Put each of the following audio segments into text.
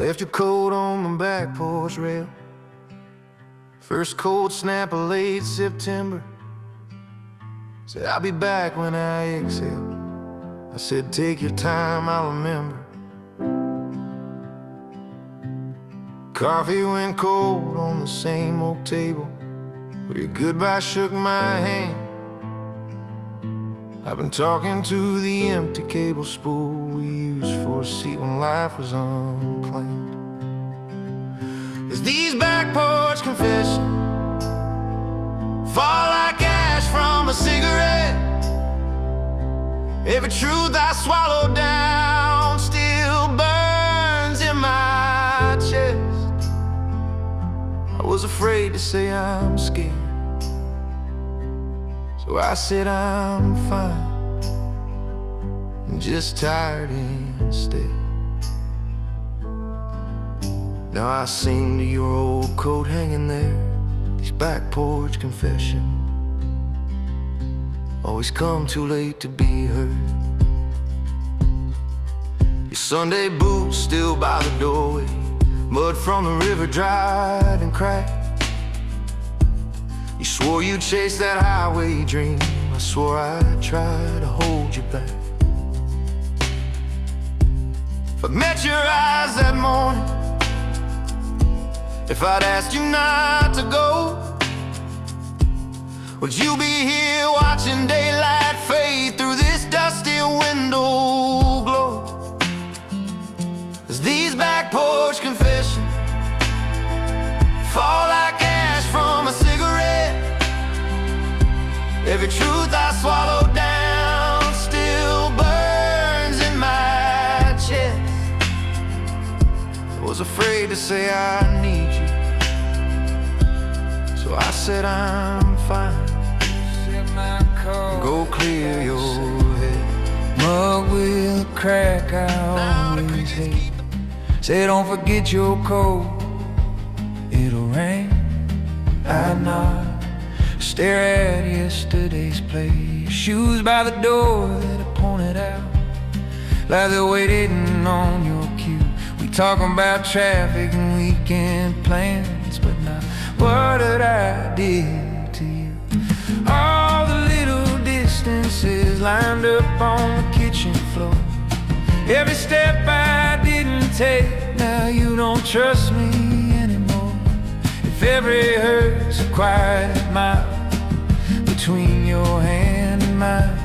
left your coat on my back porch rail. First cold snap of late September. Said I'll be back when I exhale. I said take your time, I'll remember. Coffee went cold on the same oak table where your goodbye shook my hand. I've been talking to the empty cable spool we used for a seat when life was unplanned. As these back porch confessions fall like ash from a cigarette, every truth I swallowed down still burns in my chest. I was afraid to say I'm scared, so I said I'm fine, I'm just tired instead. Now I sing to your old coat hanging there, these back porch confessions always come too late to be heard. Your Sunday boots still by the doorway, mud from the river dried and cracked. You swore you'd chase that highway dream, I swore I'd try to hold you back. If I met your eyes that morning, if I'd asked you not to go, would you be here watching daylight fade through this dusty window glow? As these back porch confessions fall like ash from a cigarette, every truth I swallowed down still burns in my chest. I was afraid to say I need you, so I said I'm fine. Go clear your head. Mug with a crack I always hate. Say don't forget your coat, it'll rain. I nod, stare at yesterday's play. Shoes by the door that I pointed out, like they're waiting on your cue. We talking about traffic and weekend plans, but not what did I did to you. All the little distances lined up on the kitchen floor, every step I didn't take, now you don't trust me anymore. If every hurt's a quiet mile between your hand and mine,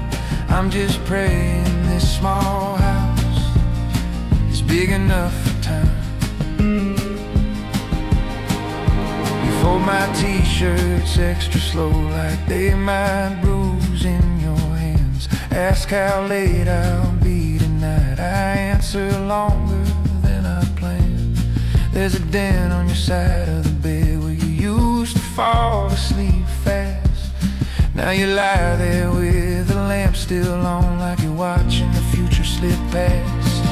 I'm just praying this small house is big enough for time. You fold my t-shirts extra slow, like they might bruise in your hands. Ask how late I'll be tonight, I answer longer than I planned. There's a dent on your side of the bed where you used to fall asleep fast. Now you lie there with the lamp still on, like you're watching the future slip past.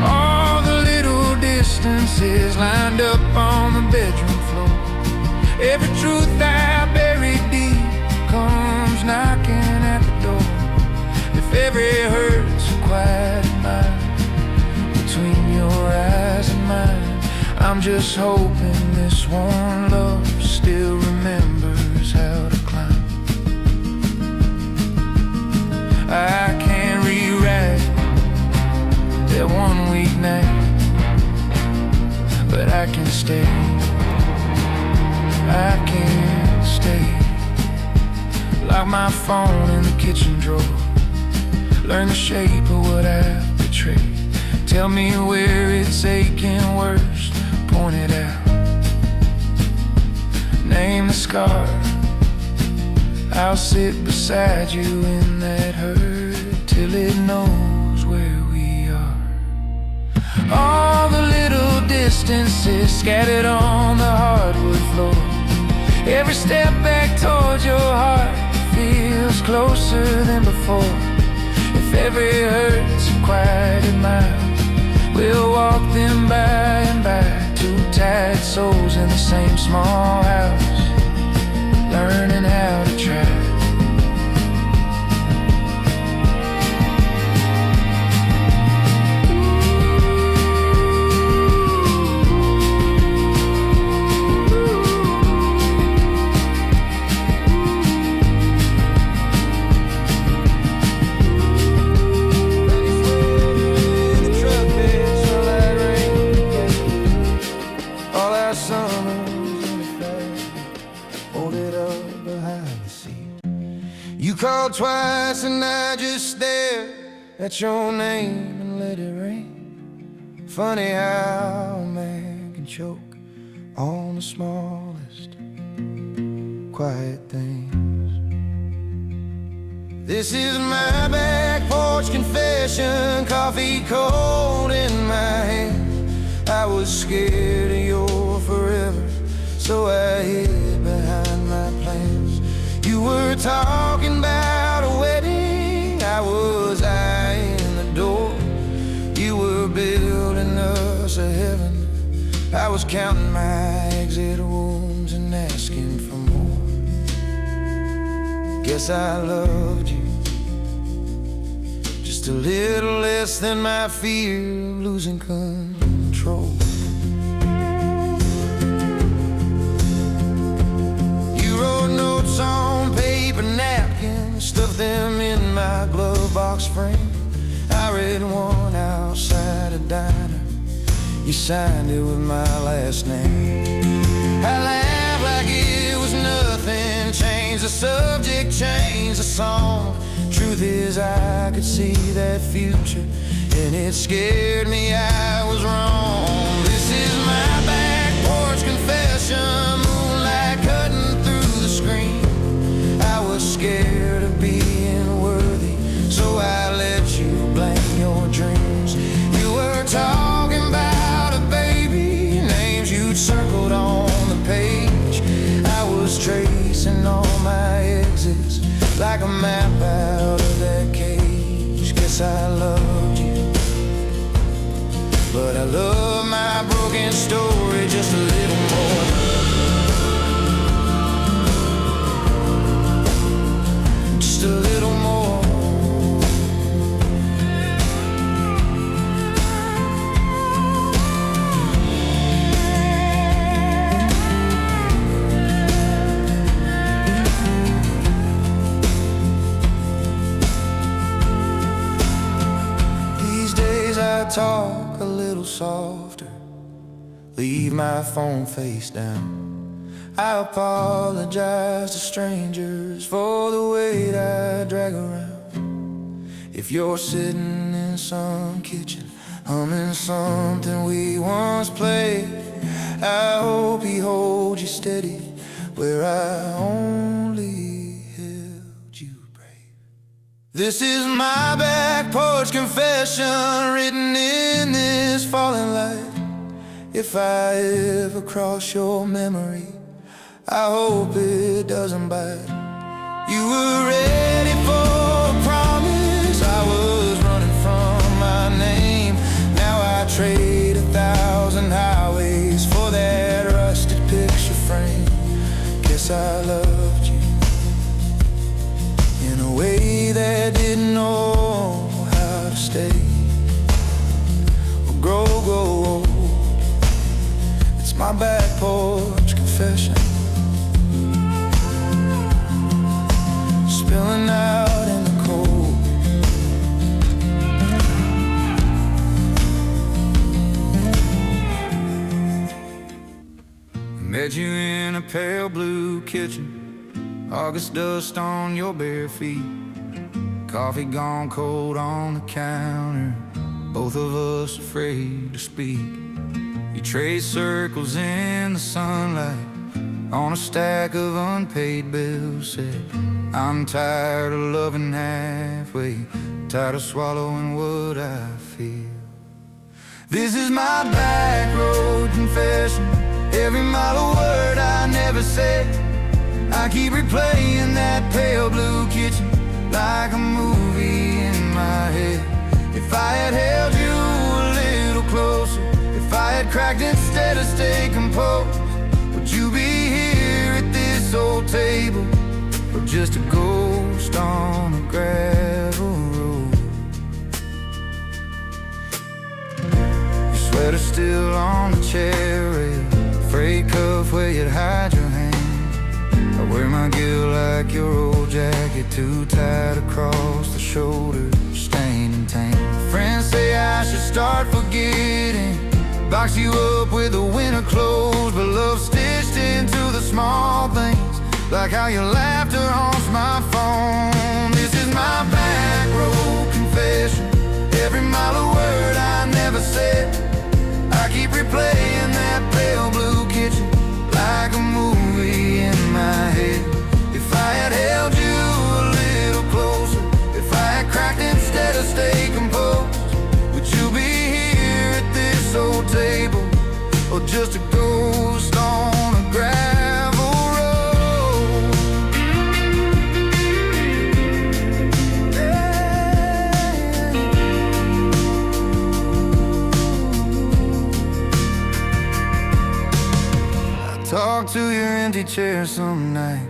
All the little distances lined up on the bedroom floor, every truth I buried deep comes knocking at the door. If every hurt's a quiet mile between your eyes and mine, I'm just hoping this one love still remembers how to climb. I can't rewrite that one week night, but I can stay. I can't stay. Lock my phone in the kitchen drawer, learn the shape of what I've betrayed. Tell me where it's aching worst, point it out. Name the scar, I'll sit beside you in that hurt till it knows where we are. All the little distances scattered on the hardwood floor, every step back towards your heart feels closer than before. If every hurt's a quiet mile, we'll walk them by and by. Two tired souls in the same small house, learning how to try. called twice and I just stared at your name and let it ring. Funny how a man can choke on the smallest quiet things. This is my back porch confession, coffee cold in my hand. I was scared of your forever, so I hid behind my plans. You were talking about a wedding, I was eyeing the door. You were building us a heaven, I was counting my exit wounds and asking for more. Guess I loved you just a little less than my fear of losing control. You wrote notes on paper napkins, stuffed them in my glove box frame. I read one outside a diner, you signed it with my last name. I laughed like it was nothing, changed the subject, changed the song. Truth is I could see that future, and it scared me I was wrong. This is my back porch confession, moonlight cutting through the screen. I was scared of being worthy, so I let you blame your dreams. You were talking about a baby, names you'd circled on the page. I was tracing all my exits like a map out of that cage. Guess I loved you, but I love my broken story just a little more. Just a little more. I talk a little softer, leave my phone face down. I apologize to strangers for the weight I drag around. If you're sitting in some kitchen humming something we once played, I hope he holds you steady where I only held you brave. This is my back porch confession, written in this falling light. If I ever cross your memory, I hope it doesn't bite. You were ready for a promise, I was running from my name. Now I trade 1,000 highways for that rusted picture frame. Guess I loved you in a way that didn't know how to stay or grow old. It's my back porch confession, spilling out in the cold. Met you in a pale blue kitchen, August dust on your bare feet, coffee gone cold on the counter, both of us afraid to speak. You trace circles in the sunlight on a stack of unpaid bills. Said, I'm tired of loving halfway, tired of swallowing what I feel. This is my back road confession, every mile a word I never said. I keep replaying that pale blue kitchen like a movie in my head. If I had held you a little closer, if I had cracked instead of stay composed, would you be here at this old table, or just a ghost on a gravel road? Your sweater still on the chair rail, freight cuff where you'd hide your hand. I wear my guilt like your old jacket, too tight across the shoulders, stained and tan. Friends say I should start forgetting, box you up with the winter clothes, but love stitched into the small things, like how your laughter haunts my phone. my back road confession. Every mile of word I never said. I keep replaying that pale blue kitchen like a movie in my head. If I had held you a little closer, if I had cracked instead of stay composed, would you be here at this old table, or just a ghost on a gravel road? I talk to your empty chair some night,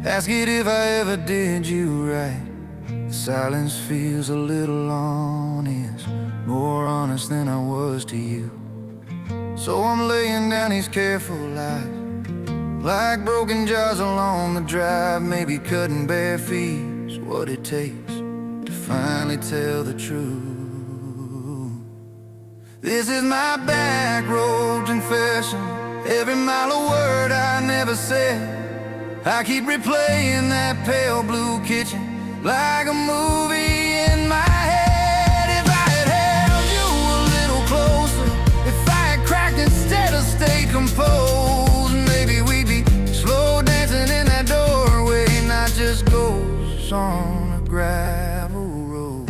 ask it if I ever did you right. The silence feels a little honest, more honest than I was to you. So I'm laying down these careful lies, like broken jars along the drive. Maybe cutting bare feet's what it takes to finally tell the truth. This is my back road confession. Every mile of word I never said. I keep replaying that pale blue kitchen like a movie in my head. If I had held you a little closer, if I had cracked instead of stay composed, maybe we'd be slow dancing in that doorway, not just ghosts on a gravel road.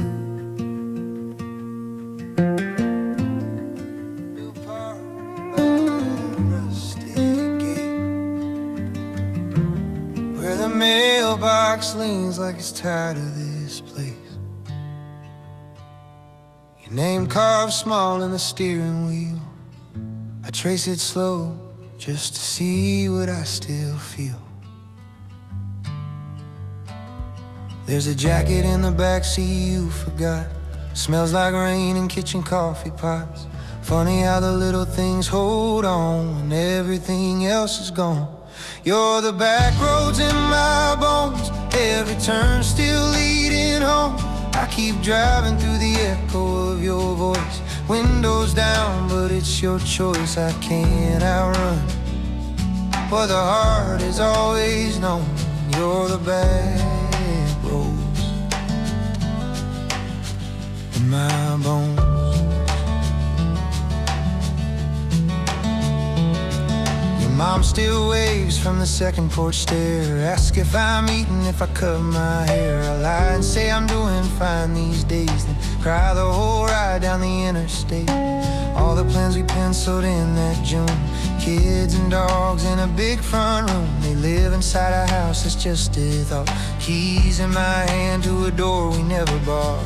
Where the mailbox leans like it's tired of this place. Your name carved small in the steering wheel. I trace it slow just to see what I still feel. There's a jacket in the backseat you forgot. Smells like rain and kitchen coffee pots. Funny how the little things hold on when everything else is gone. You're the back roads in my bones, every turn still leading home. I keep driving through the echo of your voice, windows down, but it's your choice I can't outrun. For the heart is always known, you're the back roads in my bones. Mom still waves from the second porch stair, ask if I'm eating, if I cut my hair. I lie and say I'm doing fine these days, then cry the whole ride down the interstate. All the plans we penciled in that June, kids and dogs in a big front room. They live inside a house that's just a thought, keys in my hand to a door we never bought.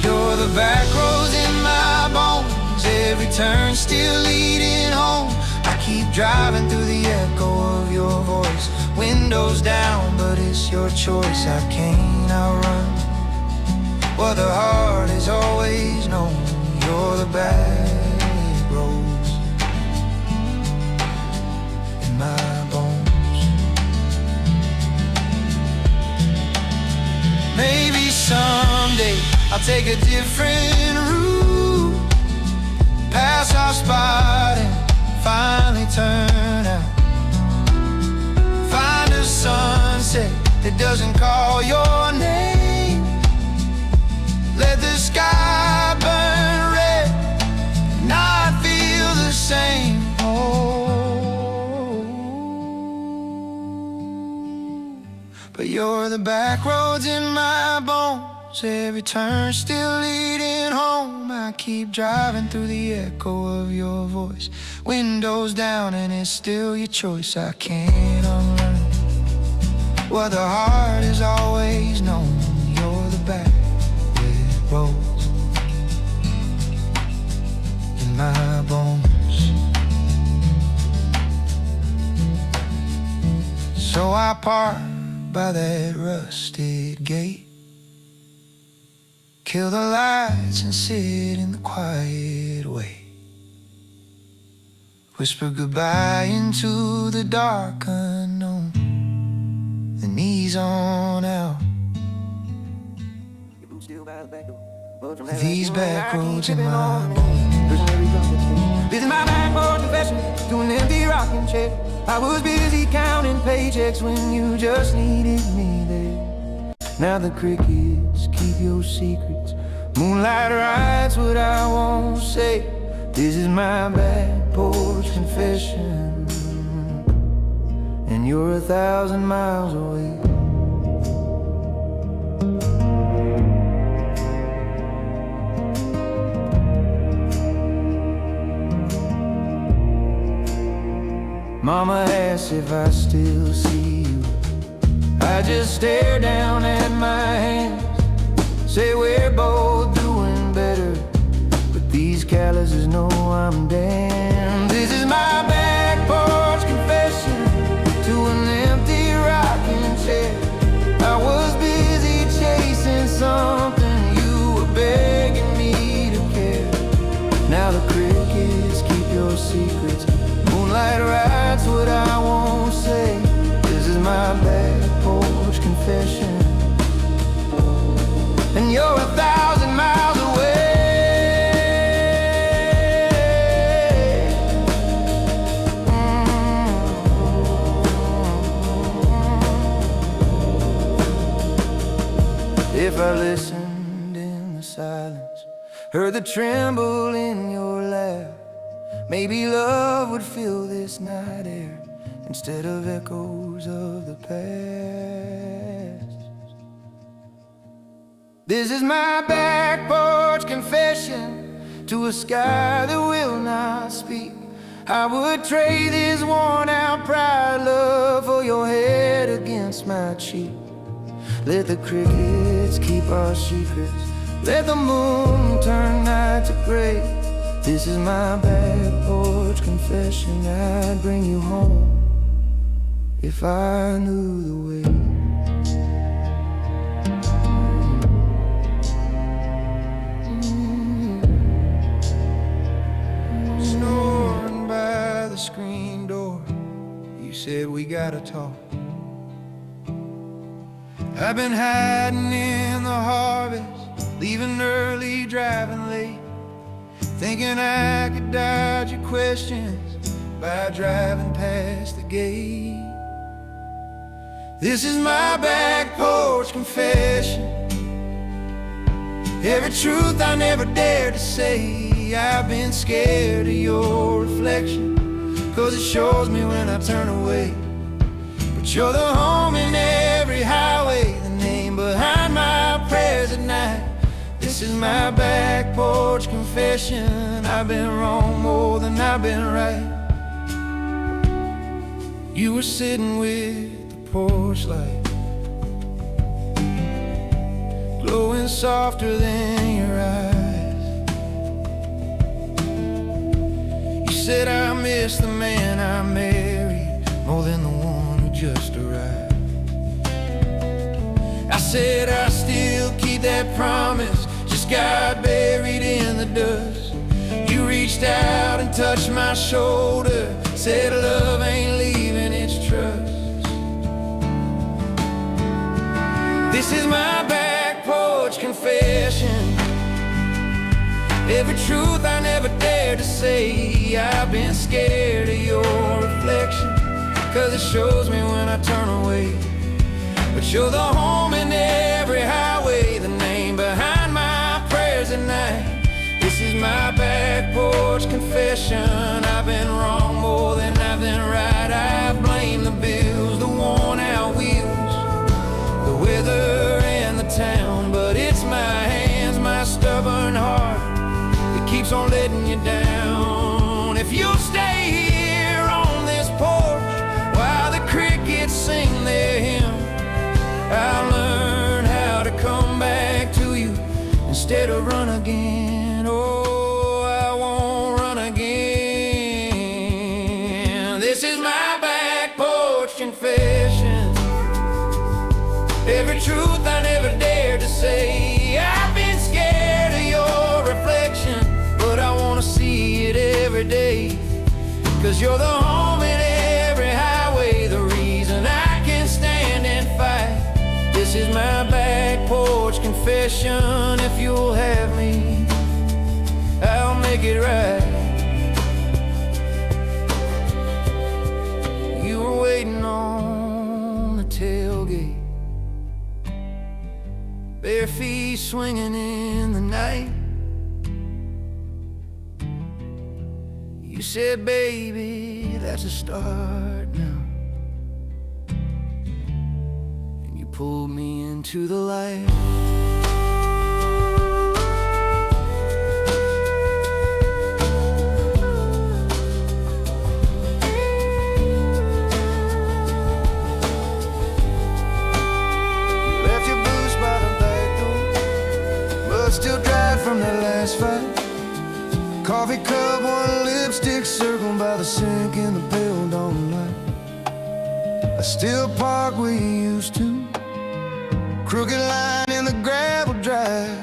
You're the back roads in my bones, every turn still leading home. I keep driving through the echo of your voice, windows down, but it's your choice I can't outrun. Well, the heart is always known, you're the back roads in my bones. Maybe someday I'll take a different route, pass our spot and finally turn out. Find a sunset that doesn't call your name. Let the sky burn red, not feel the same. Oh, but you're the back roads in my bones, every turn still leading home. I keep driving through the echo of your voice, windows down, and it's still your choice I can't unlearn. Well, the heart is always known, you're the back roads in my bones. So I park by that rusted gate, kill the lights and sit in the quiet way, whisper goodbye into the dark unknown, then ease on out. These back roads in my bones. This is my back road confession to an empty rocking chair. I was busy counting paychecks when you just needed me there. Now the crickets keep your secrets. Moonlight writes what I won't say. This is my back porch confession, and you're 1,000 miles away. Mama asks if I still see you. I just stare down at my hands, say we're both doing better, but these calluses know I'm damned. This is my back porch confession to an empty rocking chair. I was busy chasing something, you were begging me to care. Now the crickets keep your secrets. Moonlight writes what I won't say. This is my back porch confession, and you're 1,000 miles away. If I listened in the silence, heard the tremble in your laugh, maybe love would fill this night air instead of echoes of the past. This is my back porch confession to a sky that will not speak. I would trade this worn out pride, love, for your head against my cheek. Let the crickets keep our secrets, let the moon turn night to gray. This is my back porch confession. I'd bring you home if I knew the way. Snoring by the screen door, you said we gotta talk. I've been hiding in the harvest, leaving early, driving late, thinking I could dodge your questions by driving past the gate. This is my back porch confession, every truth I never dared to say. I've been scared of your reflection, 'cause it shows me when I turn away. But you're the home in every highway, the name behind my prayers at night. This is my back porch confession. I've been wrong more than I've been right. You were sitting with the porch light, glowing softer than your eyes. You said I miss the man I married more than the one who just arrived. I said I still keep that promise, just got buried in the dust. You reached out and touched my shoulder, said love ain't leaving its trust. This is my back porch confession, every truth I never dared to say. I've been scared of your reflection, 'cause it shows me when I turn away. But you're the home in every highway, the name behind my prayers at night. This is my back porch confession. I've been wrong more than I've been right. I blame the bills, the worn out wheels, the weather and the town. But it's my hands, my stubborn heart that keeps on letting you down. If you'll stay here on this porch while the crickets sing their hymn, I'll learn how to come back to you instead of run again. Oh, I won't run again. This is my back porch confession, every truth I never dared to say. I've been scared of your reflection, but I wanna see it every day. 'Cause you're the home in every highway, the reason I can stand and fight. This is my back porch confession. If you'll have me, I'll make it right. You were waiting on the tailgate, bare feet swinging in the night. You said, baby, that's a start now. And you pulled me into the light. Still dried from that last fight. Coffee cup, one lipstick circled by the sink in the pale dawn light. I still park where you used to. Crooked line in the gravel drive.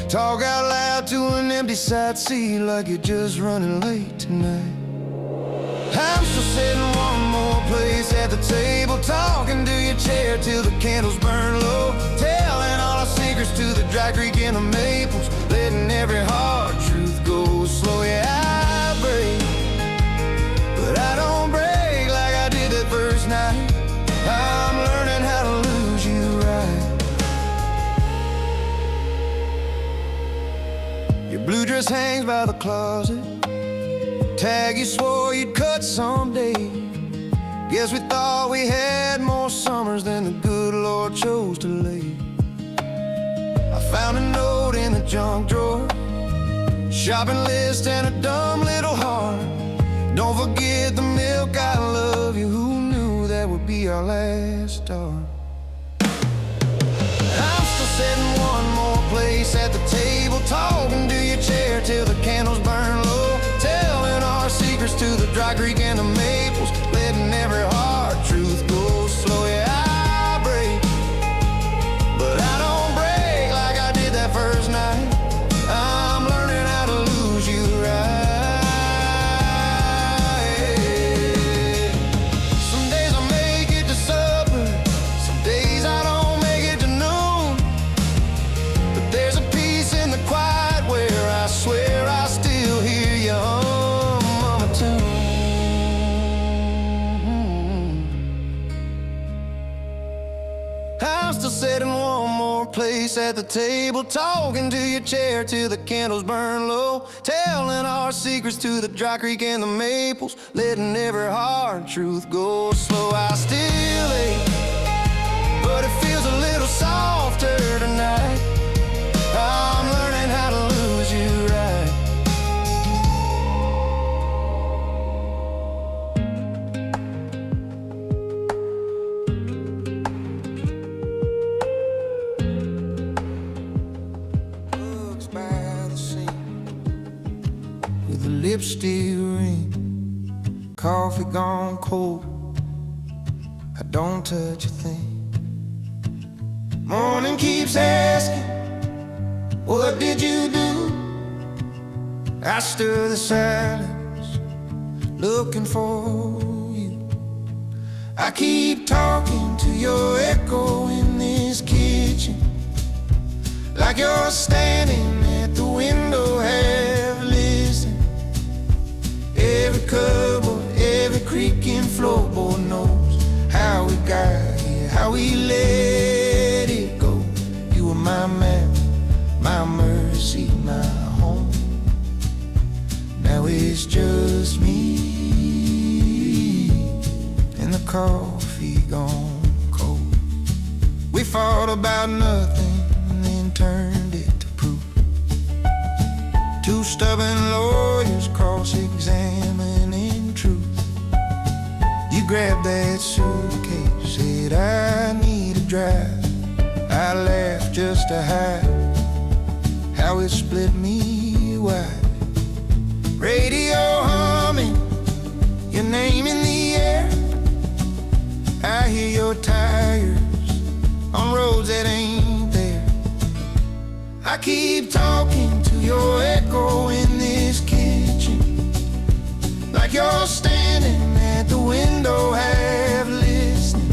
Talk out loud to an empty side seat like you're just running late tonight. I'm still sitting one more place at the table, talking to your chair till the candles burn low, telling all our secrets to the dry creek and the maples, letting every hard truth go slow. Yeah, I break, but I don't break like I did that first night. I'm learning how to lose you right. Your blue dress hangs by the closet. Tag you swore you'd cut someday. Guess we thought we had more summers than the good Lord chose to lay. I found a note in the junk drawer, shopping list and a dumb little heart. Don't forget the milk, I love you. Who knew that would be our last start? I'm still sitting one more place at the table, talking to your chair till the candles burn low, telling our secrets to the dry creek and the maples, letting every hard truth go slow. Yeah, I break, but I don't break like I did that first night. I'm learning how to lose you right. Some days I make it to supper, some days I don't make it to noon, but there's a peace in the quiet where I swear I still hear you hum, mama, tune. I'm still sitting one more place at the table, talking to your chair till the candles burn low, telling our secrets to the dry creek and the maples, letting every hard truth go slow. I still ache, but it feels a little softer tonight. I'm learning how to lose you right. Looks by the sink with a lipstick ring, coffee gone cold. I don't touch a thing. Morning keeps asking, what did you do? I stir the silence, looking for you. I keep talking to your echo in this kitchen, like you're standing at the window, half listening. Every cupboard, every creaking floorboard knows how we got here, how we let it go. You were my man, my mercy, my home. Now it's just me and the coffee gone cold. We fought about nothing and then turned it to proof. Two stubborn lawyers cross-examining truth. You grabbed that suitcase, said I need a drive. I laughed just to hide how it split me wide. Radio humming, your name in the air. I hear your tires on roads that ain't there. I keep talking to your echo in this kitchen, like you're standing at the window, half listening.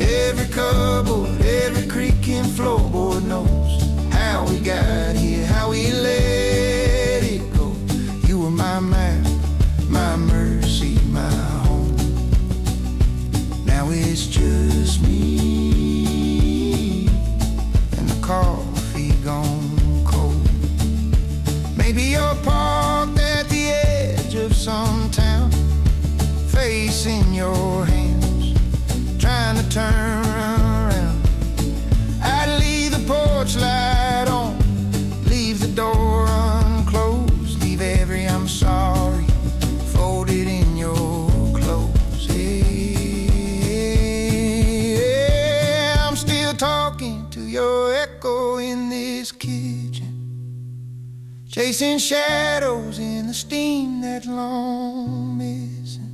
Every cupboard, every creaking floorboard knows how we got here, how we let it go. You were my map, my mercy, my home. Now it's just me and the chasing shadows in the steam that long missing.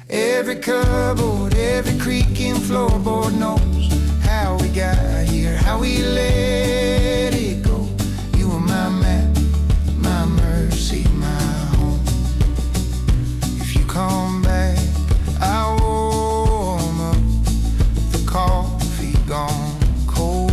Every cupboard, every creaking floorboard knows how we got here, how we let it go. You were my map, my mercy, my home. If you come back, I'll warm up the coffee gone cold.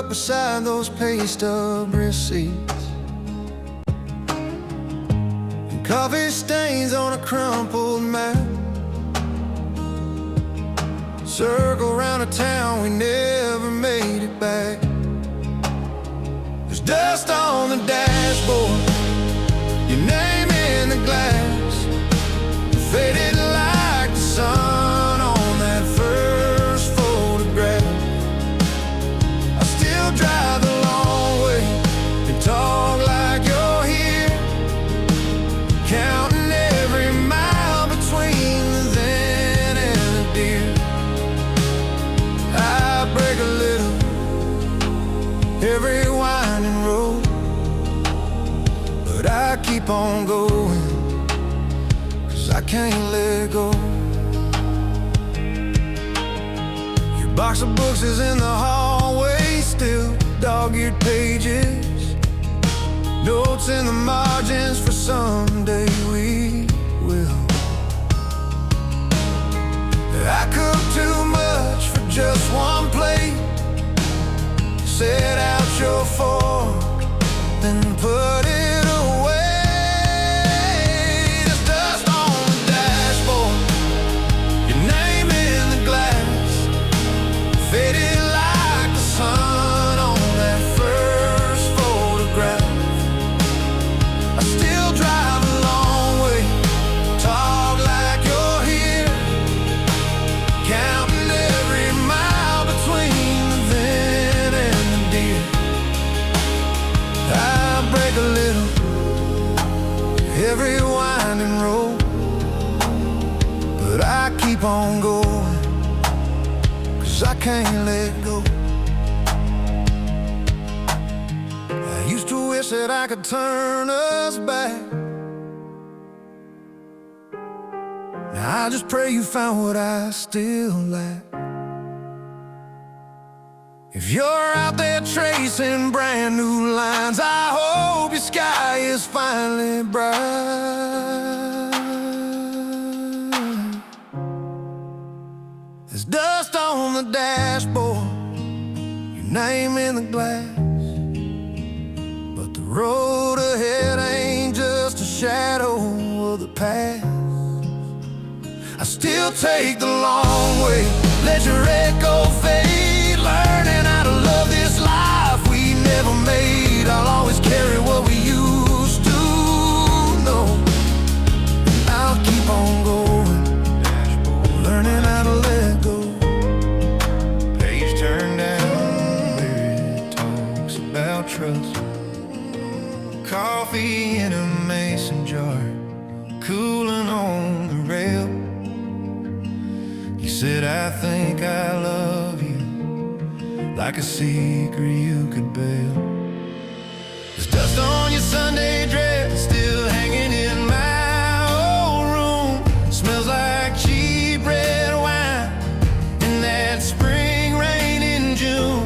Beside those paste up receipts, and coffee stains on a crumpled map. Circle around a town we never made it back. There's dust on the dashboard, your name in the glass, faded like the sun on that first photograph. Drive the long way and talk like you're here, counting every mile between the then and the dear. I break a little every winding road, but I keep on going, 'cause I can't let go. Your box of books is in the hallway, still dog-eared pages, notes in the margins for someday we will. I cook too much for just one plate. Set out your fork, then put it away. There's dust on the dashboard, your name in the glass, faded like the sun on that first photograph. I still drive a long way, talk like you're here, counting every mile between the then and the dear. I break a little every winding road, but I keep on going, 'cause I can't let go. I used to wish that I could turn us back. Now I just pray you found what I still lack. If you're out there tracing brand new lines, I hope your sky is finally bright. There's dust on the dashboard, your name in the glass, but the road ahead ain't just a shadow of the past. I still take the long way, let your echo fade, learning how to love this life we never made. I'll always carry what we used to know, and I'll keep on going, learning how to let go. Page turned down where it talks about trust. Coffee in a mason jar, cooling on the rail. You said, I think I love you, like a secret you could bail. There's dust on your Sunday dress, still hanging in my old room. Smells like cheap red wine and that spring rain in June.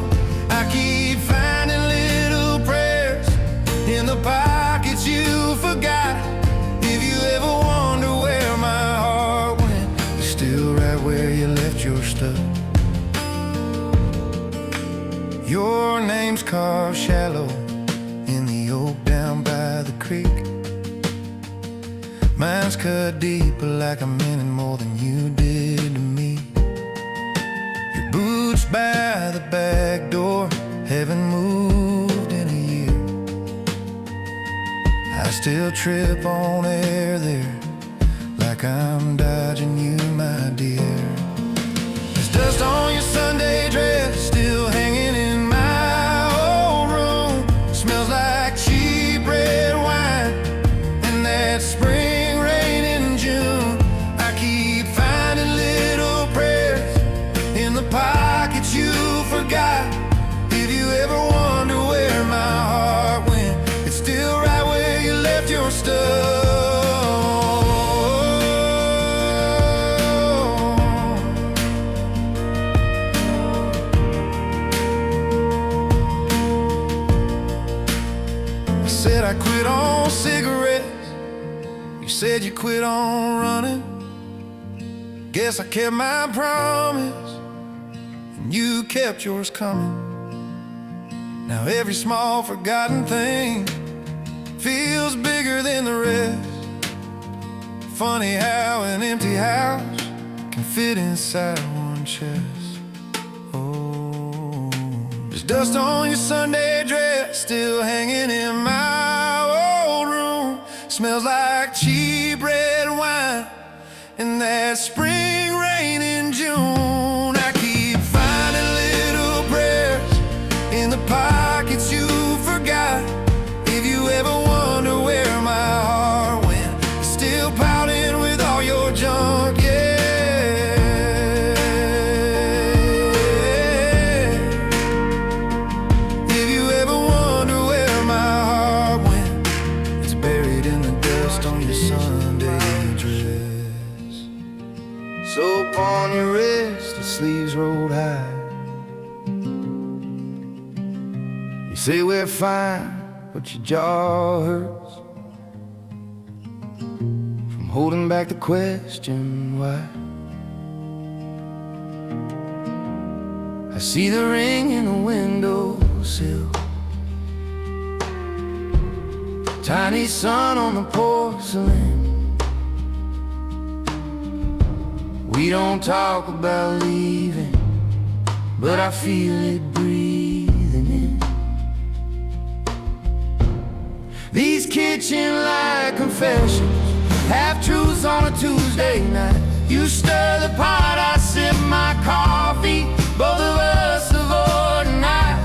I keep finding little prayers in the pockets you forgot. If you ever wonder where my heart went, it's still right where you left your stuff. Your name's carved shallow in the oak down by the creek. Mine's cut deeper, like I'm in it more than you did to me. Your boots by the back door haven't moved in a year. I still trip on air there, like I'm dodging you, my dear. There's dust on your Sunday dress, still hanging in my old room. Smells like cheap red wine said you quit on running. Guess I kept my promise, and you kept yours coming. Now every small forgotten thing feels bigger than the rest. Funny how an empty house can fit inside one chest. Oh, there's dust on your Sunday dress still hanging in my old room. Smells like cheap red wine and that spring rain in June. I keep finding little prayers in the pockets you forgot. If you ever wonder where my heart went, it's still pouting with all your junk, yeah. If you ever wonder where my heart went, it's buried in the dust on your Sunday dress. Soap on your wrist, the sleeves rolled high. You say we're fine, but your jaw hurts from holding back the question why. I see the ring in the windowsill, tiny sun on the porcelain. We don't talk about leaving, but I feel it breathing in. These kitchen-like confessions, half-truths on a Tuesday night. You stir the pot, I sip my coffee, both of us avoid night.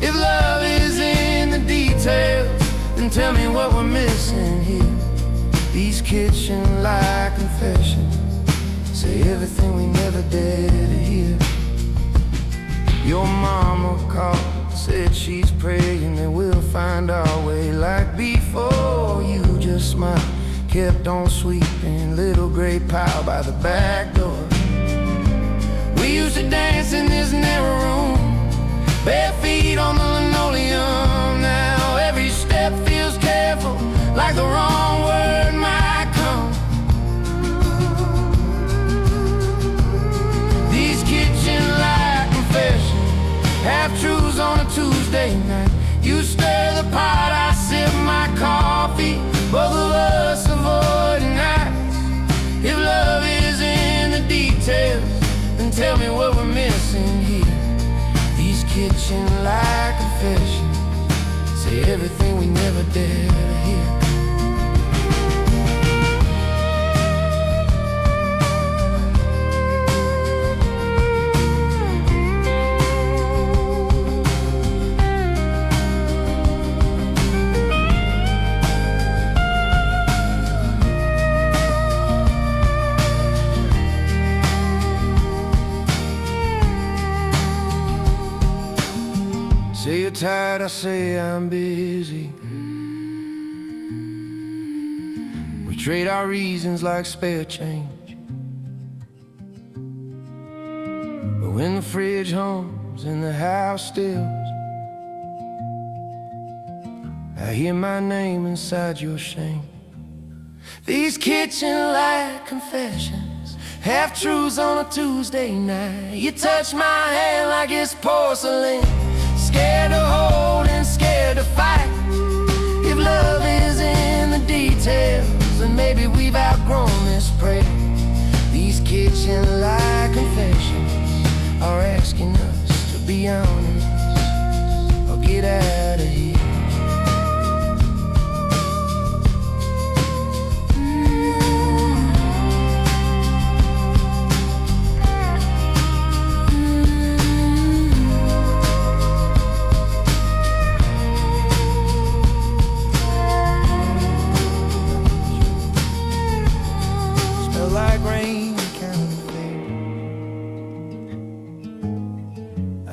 If love is in the details, then tell me what we're missing here. These kitchen-like confessions say everything we never dared to hear. Your mama called, said she's praying that we'll find our way like before. You just smiled, kept on sweeping, little gray pile by the back door. We used to dance in this narrow room, bare feet on the linoleum. Now every step feels careful, like the wrong word might come. These kitchen-like confessions, half-truths on a Tuesday night. You stir the pot, I sip my coffee, both of us avoid nights. If love is in the details, then tell me what we're missing here. These kitchen-like confessions say everything we never dared to hear. Say you're tired, I say I'm busy. We trade our reasons like spare change. But when the fridge hums and the house stills, I hear my name inside your shame. These kitchen-like confessions, half-truths on a Tuesday night. You touch my hand like it's porcelain, scared to hold and scared to fight. If love is in the details, then maybe we've outgrown this prayer. These kitchen-like confessions are asking us to be honest or get out of here.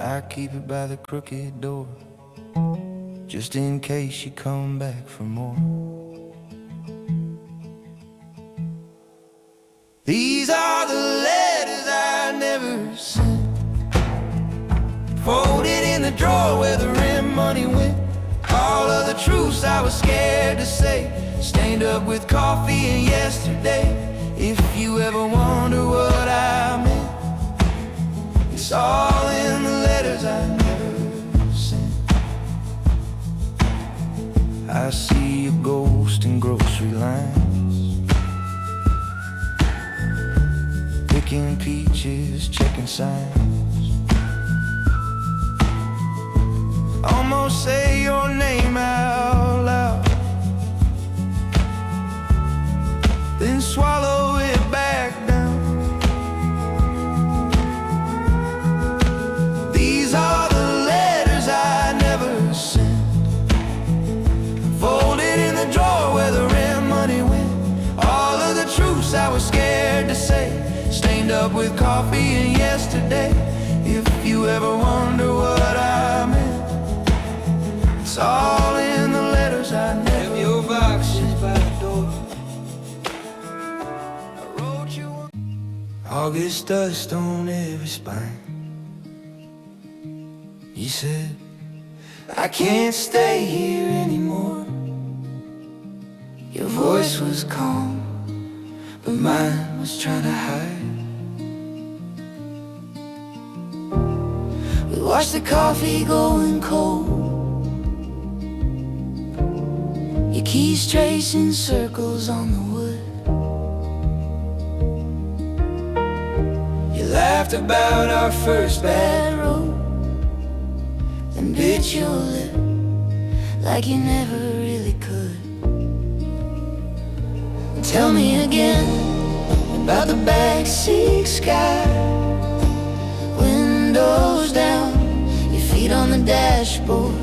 I keep it by the crooked door, just in case you come back for more. These are the letters I never sent, folded in the drawer where the rent money went. All of the truths I was scared to say, stained up with coffee and yesterday. If you ever wonder what I meant, it's all in the letters I never sent. I see a ghost in grocery lines, picking peaches, checking signs. Almost say your name out loud, then swallow it back down. These are the letters I never sent, folded in the drawer where the rent money went. All of the truths I was scared to say, stained up with coffee and yesterday. If you ever wonder what I meant, it's all in the letters I never. Have your boxes by the door. I wrote you August dust on every spine. You said, I can't stay here anymore. Your voice was calm, but mine was trying to hide. We watched the coffee going cold, your keys tracing circles on the wood. You laughed about our first bad road, then bit your lip like you never really could. Tell me again about the backseat sky, windows down, your feet on the dashboard,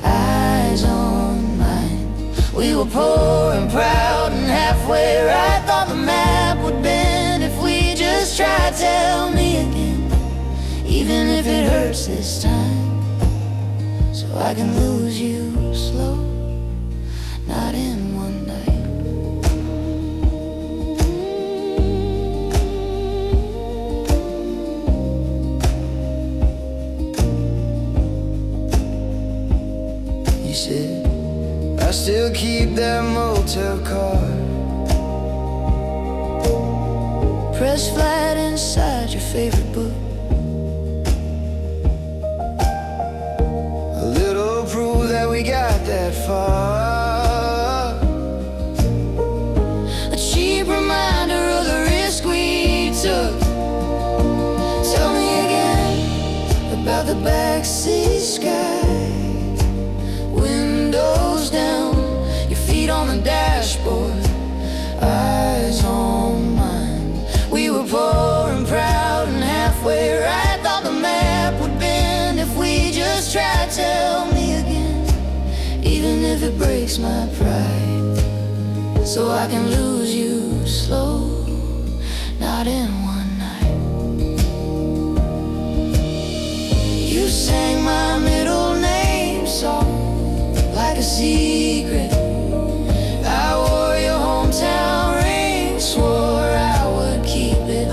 eyes on mine. We were poor and proud and halfway right. Thought the map would bend if we just tried. Tell me again, even if it hurts this time, so I can lose you slow, not in one night. You said, I still keep that motel card pressed flat inside your favorite book. A little proof that we got that far, a cheap reminder of the risk we took. Tell me again about the backseat sky, windows down, your feet on the dashboard, eyes on mine. We were poor and proud and halfway right. Thought the map would bend if we just tried. Tell me again, even if it breaks my pride, so I can lose you slow, not in one night. You sang my middle name song like a secret. I wore your hometown ring, swore I would keep it.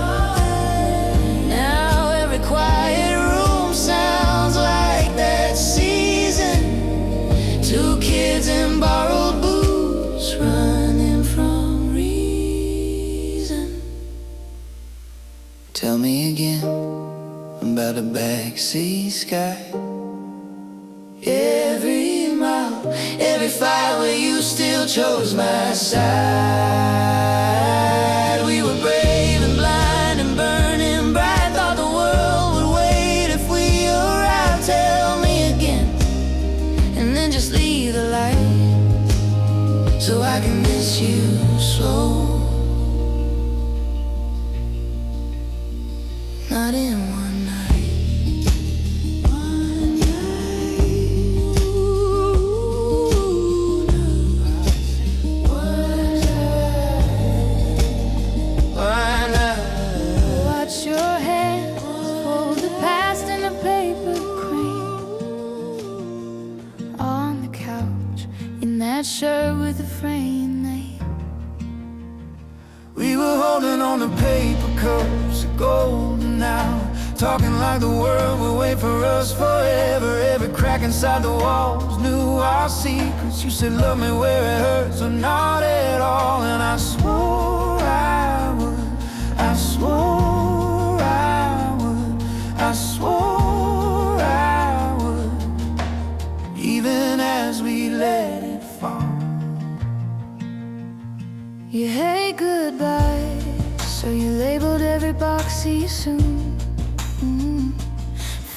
Now every quiet room sounds like that season. Two kids in borrowed boots running from reason. Tell me again about a backseat sky, every mile, every fight where you still chose my side. We were brave and blind and burning bright. Thought the world would wait if we arrived. Tell me again, and then just leave the light, so I can miss you slow, not in one night. That shirt with the fraying name. We were holding on to paper cups of gold, and now talking like the world will wait for us forever. Every crack inside the walls knew our secrets. You said love me where it hurts or not at all, and I swore I would, I swore I would, I swore I would, even as we let it fall. You hate goodbye, so you labeled every box "see you soon."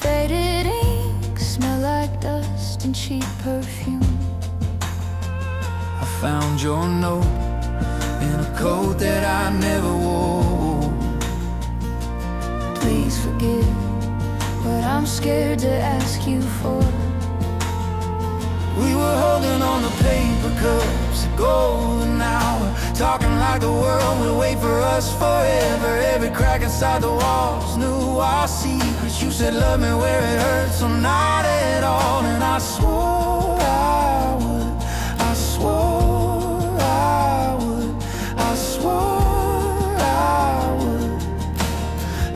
Faded ink, smell like dust and cheap perfume. I found your note in a coat that I never wore. Please forgive what I'm scared to ask you for. We were holding on to paper cups at golden hour, talking like the world would wait for us forever. Every crack inside the walls knew our secrets. You said love me where it hurts or not at all, and I swore I would, I swore I would, I swore I would,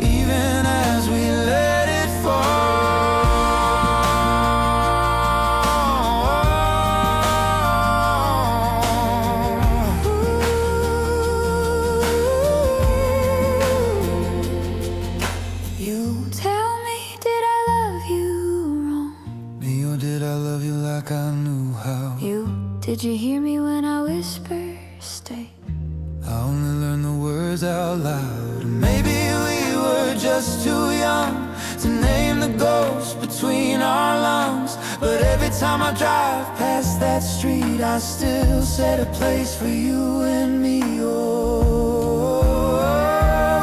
even as we let it fall. Did you hear me when I whisper, stay? I only learned the words out loud. Maybe we were just too young to name the ghost between our lungs, but every time I drive past that street, I still set a place for you and me. Oh,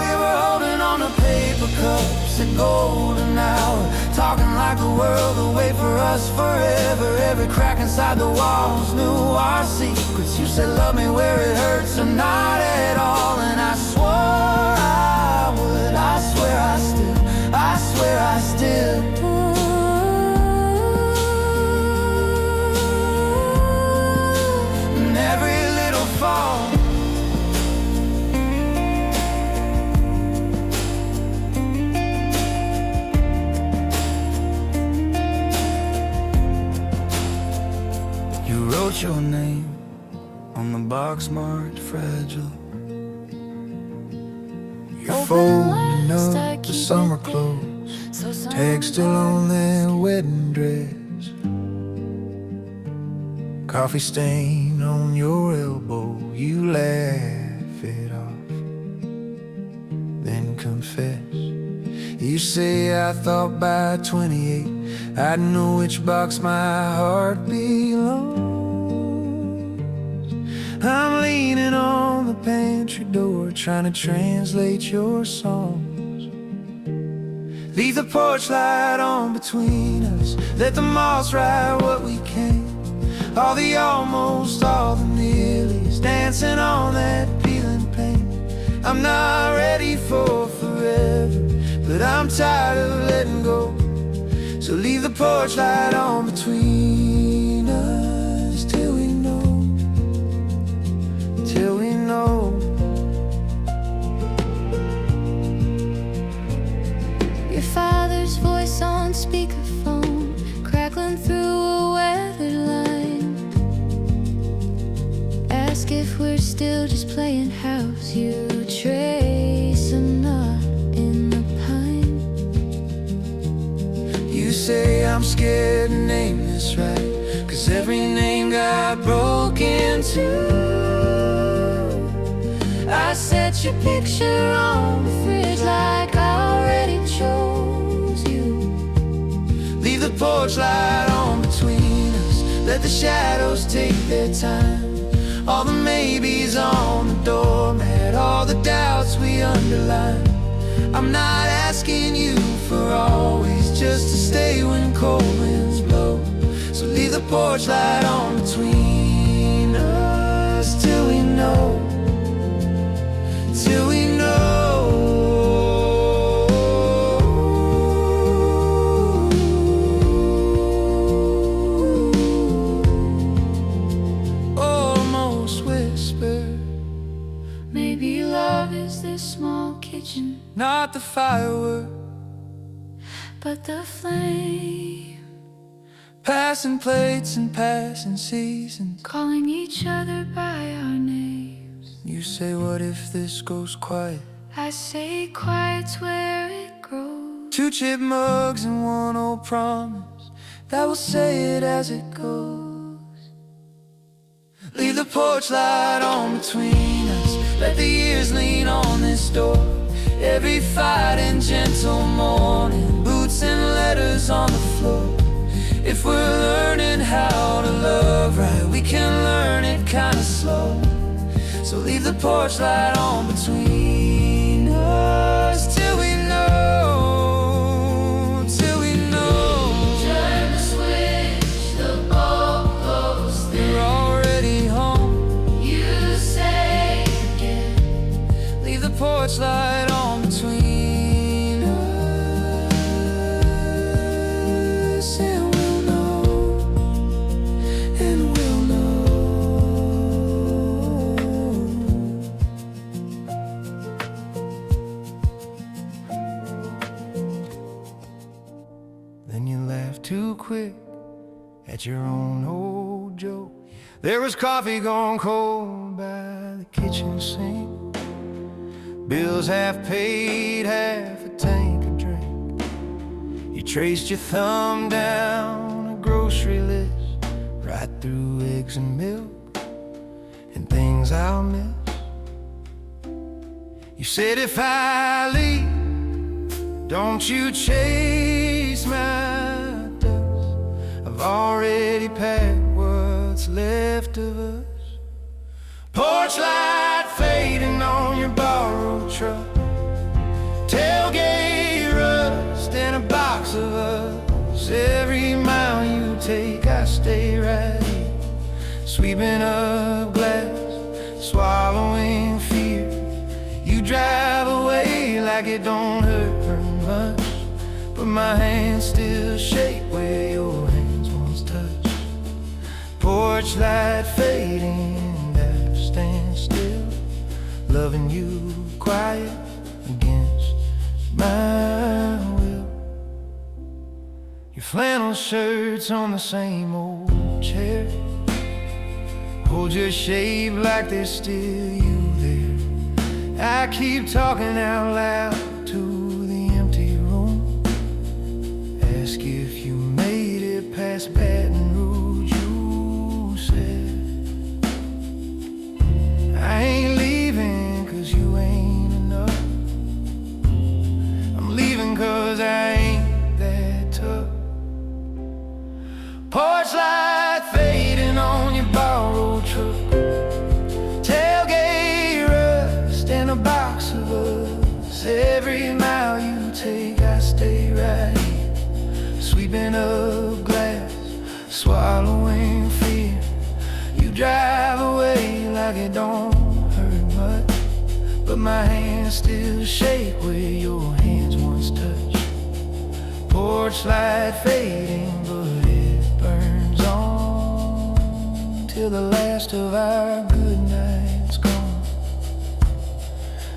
we were holding on to paper cups at golden hour, talking like the world will wait for us forever. Every crack inside the walls knew our secrets. You said love me where it hurts or not at all, and I swore I would, I swear I still, I swear I still. And every little fall, wrote your name on the box marked fragile. You're folding up the summer clothes, tag still on that wedding dress, coffee stain on your elbow. You laugh it off, then confess. You say I thought by 28 I'd know which box my heart belongs. I'm leaning on the pantry door, trying to translate your songs. Leave the porch light on between us, let the moss write what we can. All the almost, all the nearlies, dancing on that peeling paint. I'm not ready for forever, but I'm tired of letting go. So leave the porch light on between us till we know, till we know. Your father's voice on speakerphone, crackling through a weathered line. Ask if we're still just playing house. You trace a knot in the pine. You say I'm scared to name this right, 'cause every name got broken too. I set your picture on the fridge like I already chose you. Leave the porch light on between us, let the shadows take their time. All the maybes on the doormat, all the doubts we underline. I'm not asking you for always, just to stay when cold winds blow. So leave the porch light on between us till we know, till we know. Almost whisper, maybe love is this small kitchen, not the firework but the flame, passing plates and passing seasons, calling each other by our names. You say, what if this goes quiet? I say quiet's where it grows. Two chip mugs and one old promise that will say it as it goes. Leave the porch light on between us, let the years lean on this door. Every fight and gentle morning, boots and letters on the floor. If we're learning how to love right, we can learn it kinda slow. So leave the porch light on between us till we know, till we know. Turn the switch, the bulb glows thin. We're already home. You say again, Leave the porch light on between us, and we'll know, and we'll know. Then you laugh too quick at your own old joke. There was coffee gone cold by the kitchen sink, bills half paid, half a tank of drink. You traced your thumb down a grocery list, right through eggs and milk and things I'll miss. You said, if I leave, don't you chase my dust. I've already packed what's left of us. Porch light fading on your borrowed truck, tailgate rust and a box of us. Every mile you take, I stay right here, sweeping up glass, swallowing fear. You drive away like it don't hurt much, but my hands still shake where your hands once touched. Porch light fading, I stand still, loving you quiet against my will. Your flannel shirts on the same old chair, hold your shape like there's still you there. I keep talking out loud to the empty room, ask if you made it past Baton Rouge. You said, I ain't leaving cause you ain't enough, I'm leaving cause I ain't that tough. Porch light fading on your borrowed truck, tailgate rust and a box of us. Every mile you take, I stay right here, sweeping up glass, swallowing fear. You drive away like it don't hurt much, but my hands still shake where your hands once touched. Porch light fading, but it burns on till the last of our good nights gone.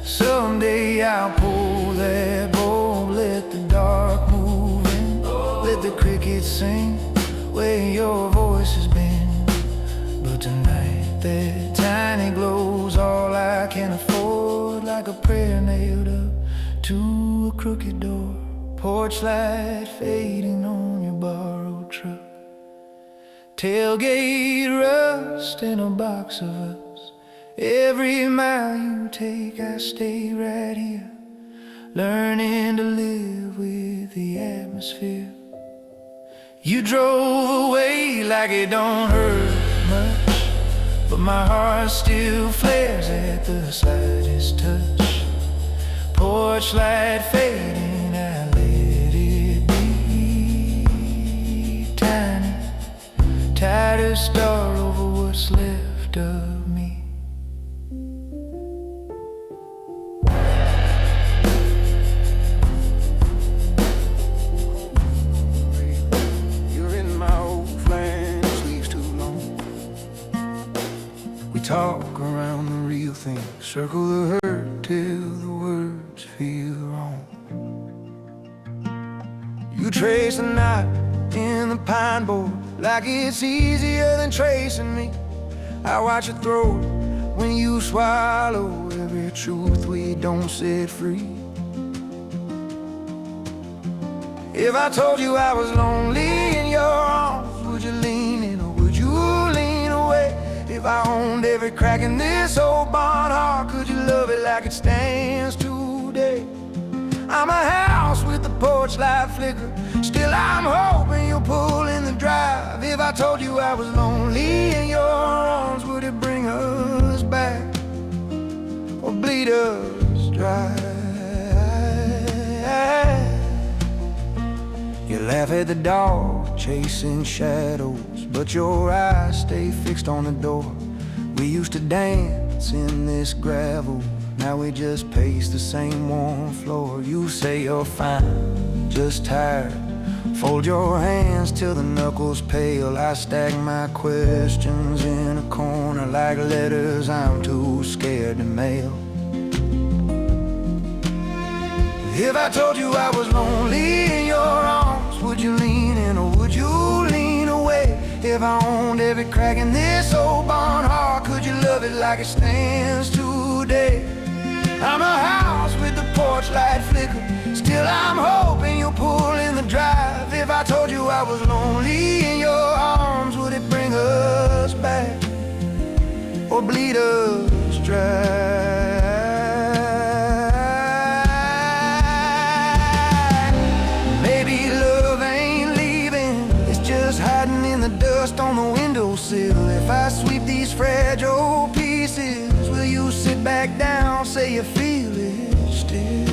Someday I'll pull that bulb, let the dark move in, let the crickets sing where your voice has been. But tonight that tiny glow's all I can afford, like a prayer nailed up to a crooked door. Porch light fading on your borrowed truck, tailgate rust and a box of us. Every mile you take, I stay right here, learning to live with the atmosphere. You drove away like it don't hurt much, but my heart still flares at the slightest touch. Porch light fading, I let it be. Tiny, tired to start over what's left of me. Talk around the real thing, circle the hurt till the words feel wrong. You You trace a knot in the pine board like it's easier than tracing me. I watch your throat when you swallow every truth we don't set free. If I told you I was lonely in your arms, would you lean in or would you lean away? If I owned every crack in this old barn heart, could you love it like it stands today? I'm a house with the porch light flicker, still I'm hoping you'll pull in the drive. If I told you I was lonely in your arms, would it bring us back or bleed us dry? You laugh at the dog chasing shadows, but your eyes stay fixed on the door. We used to dance in this gravel, now we just pace the same warm floor. You say you're fine, just tired. Fold your hands till the knuckles pale. I stack my questions in a corner like letters I'm too scared to mail. If I told you I was lonely in your arms, would you lean in or would you lean away? If I owned every crack in this old barn heart, could you love it like it stands today? I'm a house with the porch light flicker, still I'm hoping you'll pull in the drive. If I told you I was lonely in your arms, would it bring us back or bleed us dry? On the windowsill, if I sweep these fragile pieces, will you sit back down, say you feel it still?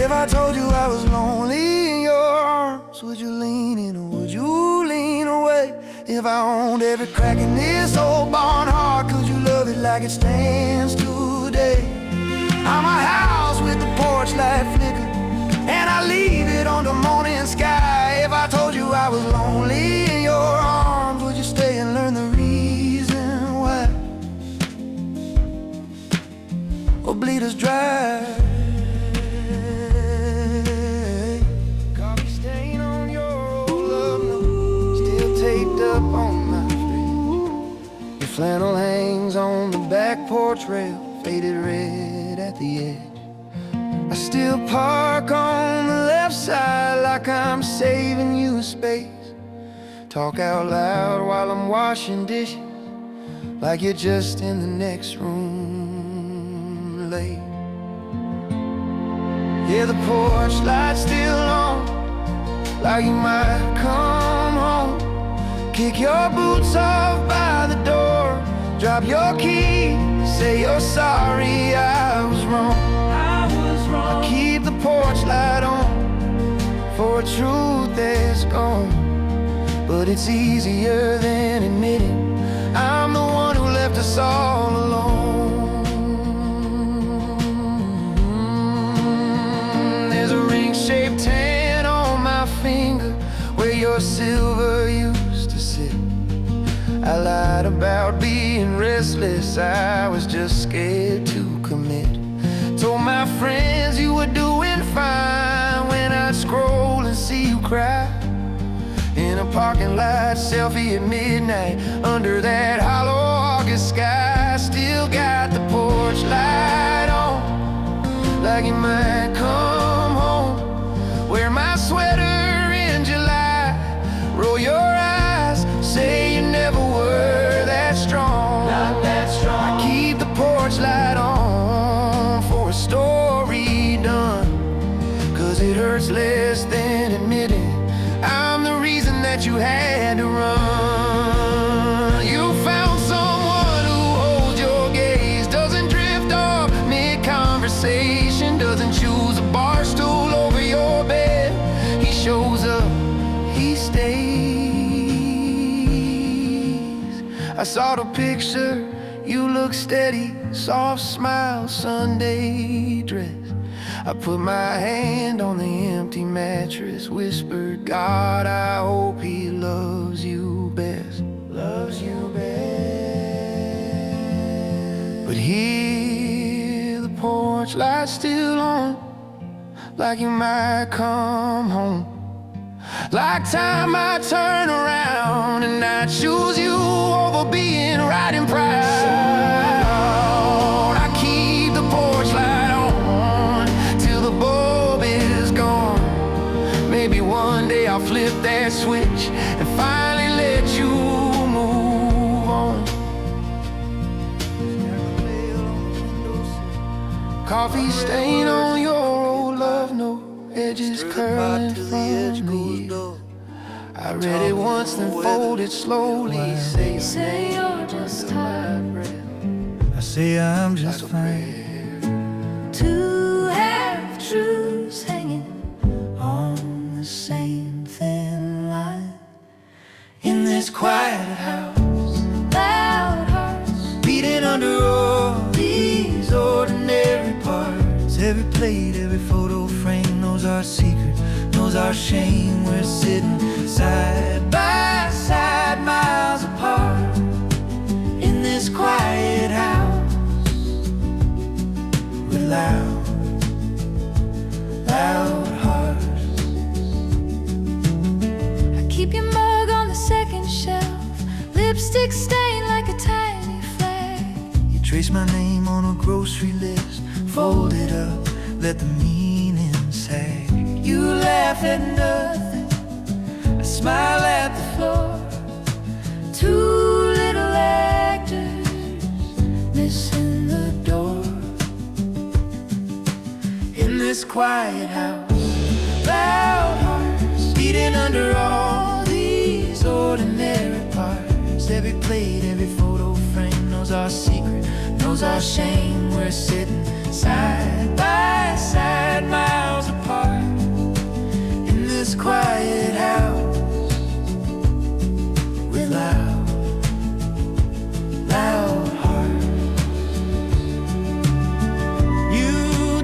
If I told you I was lonely in your arms, would you lean in or would you lean away? If I owned every crack in this old barn heart, could you love it like it stands today? I'm a house with the porch light flicker, and I leave it on the morning sky. If I told you I was lonely in your arms, would you stay and learn the reason why? Or bleed us dry? Coffee stain on your old love note, still taped up on my fridge. Your flannel hangs on the back porch rail, faded red at the edge. I still park on the left side like I'm saving you a space. Talk out loud while I'm washing dishes, like you're just in the next room late. Yeah, the porch light's still on, like you might come home. Kick your boots off by the door, drop your key, say you're sorry, I was wrong. I keep the porch light on for a truth that's gone, but it's easier than admitting I'm the one who left us all alone. There's a ring-shaped tan on my finger where your silver used to sit. I lied about being restless, I was just scared to commit. Told my friends you were doing fine when I'd scroll and see you cry in a parking lot selfie at midnight under that hollow August sky. Still got the porch light on, like you might come home. Wear my sweater in July, roll your eyes, say you never were that strong. Not that strong. I keep the porch light on, story done, cause it hurts less than admitting I'm the reason that you had to run. You found someone who holds your gaze, doesn't drift off mid-conversation, doesn't choose a bar stool over your bed. He shows up, he stays. I saw the picture, you look steady, soft smile, Sunday dress. I put my hand on the empty mattress, whispered, God, I hope he loves you best. Loves you best. But here the porch light's still on, like you might come home. Like time I turn around and I choose you over being right and proud. I keep the porch light on till the bulb is gone. Maybe one day I'll flip that switch and finally let you move on. Coffee stain on your old love note, edges curling from me. I read it once, then folded slowly. Say you're just tired. I say I'm just fine. Two half-truths hanging On the same thin line. In this quiet house, loud hearts. beating under all these ordinary parts. Every plate, every photo frame knows our secret, knows our shame. We're sitting side by side, miles apart. In this quiet house, with loud, loud hearts. I keep your mug on the second shelf, lipstick stained like a tiny flag. You trace my name on a grocery list, fold it up, let the meaning sag. You laugh at nothing, I smile at the floor. Two little actors missing the door. In this quiet house, loud hearts beating under all these ordinary parts. Every plate, every photo frame knows our secret, knows our shame. We're sitting side by side, miles apart. In this quiet house, with loud, loud hearts.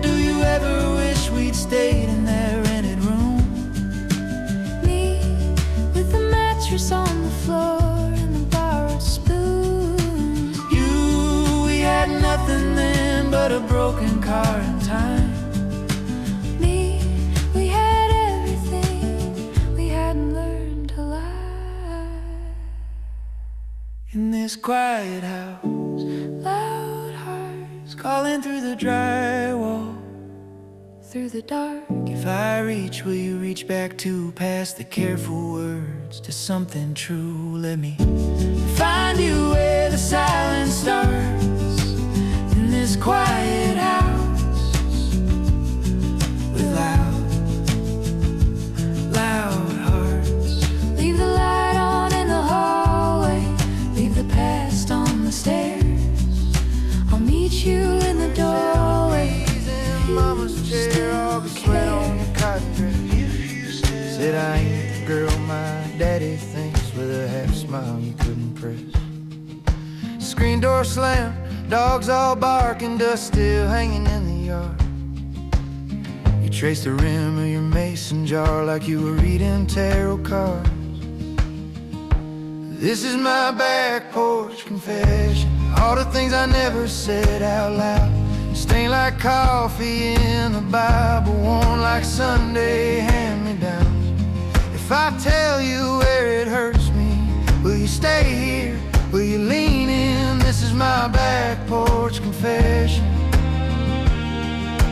Do you ever wish we'd stayed in that rented room? Me with the mattress on the floor and the borrowed spoon. We had nothing then but a broken car in time. Me, we had everything, we hadn't learned to lie. In this quiet house, Loud hearts calling through the drywall. through the dark. If I reach, will you reach back to past the careful words to something true? Let me find you where the silence starts. In this quiet house, with loud, loud hearts. Leave the light on in the hallway, leave the past on the stairs. I'll meet you in the doorway. Mama's chair, all the sweat on your cotton dress. Said I ain't the girl my daddy thinks, with a half smile you couldn't press. Screen door slam, dogs all barking, dust still hanging in the yard. You traced the rim of your mason jar like you were reading tarot cards. This is my back porch confession, all the things I never said out loud. Stained like coffee in the Bible, worn like Sunday hand-me-downs. If I tell you where it hurts me, will you stay here? Will you lean in? This is my back porch confession.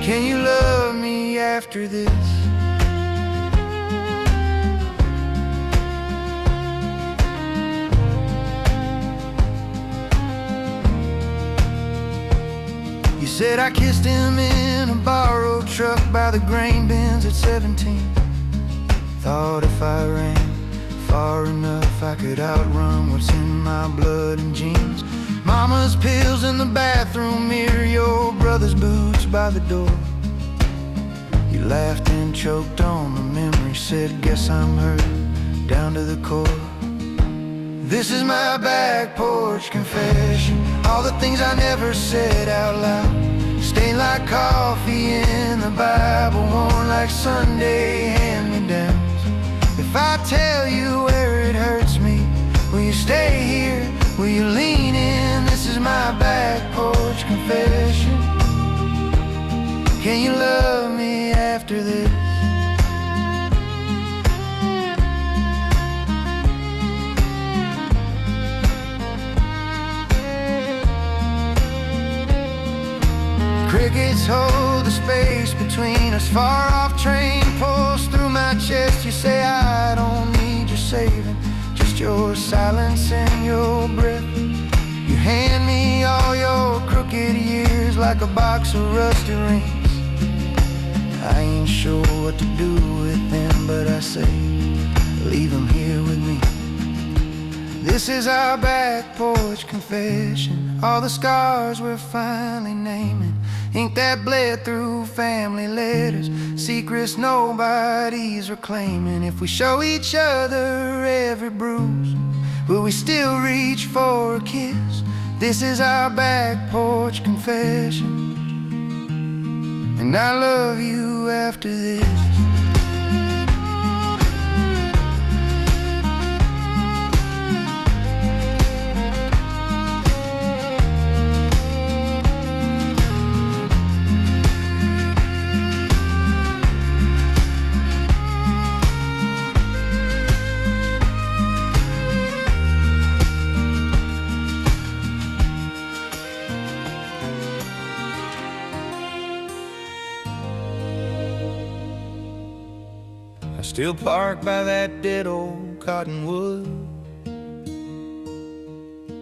Can you love me after this? You said I kissed him in a borrowed truck by the grain bins at 17. Thought if I ran far enough I could outrun what's in my blood and jeans. Mama's pills in the bathroom mirror, your brother's boots by the door. You laughed and choked on the memory, said guess I'm hurt down to the core. This is my back porch confession, all the things I never said out loud. Stained like coffee in the Bible, worn like Sunday hand-me-downs. If I tell you where it hurts me, will you stay here? Will you lean in? This is my back porch confession. Can you love me after this? crickets hold the space between us. Far off train pulls through my chest. You say I don't need your saving, just your silence and your breath. You hand me all your crooked years like a box of rusty rings. I ain't sure what to do with them, but I say, leave them here with me. This is our back porch confession, all the scars we're finally naming. Ink that bled through family letters, secrets nobody's reclaiming. If we show each other every bruise, will we still reach for a kiss? This is our back porch confession, and I love you after this. Still parked by that dead old cottonwood.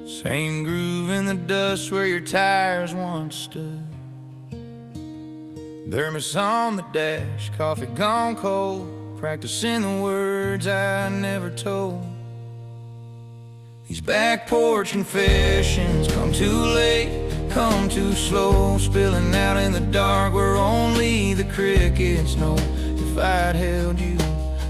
Same groove in the dust where your tires once stood. Thermos on the dash, coffee gone cold, practicing the words I never told. These back porch confessions come too late, come too slow, spilling out in the dark where only the crickets know. If I'd held you,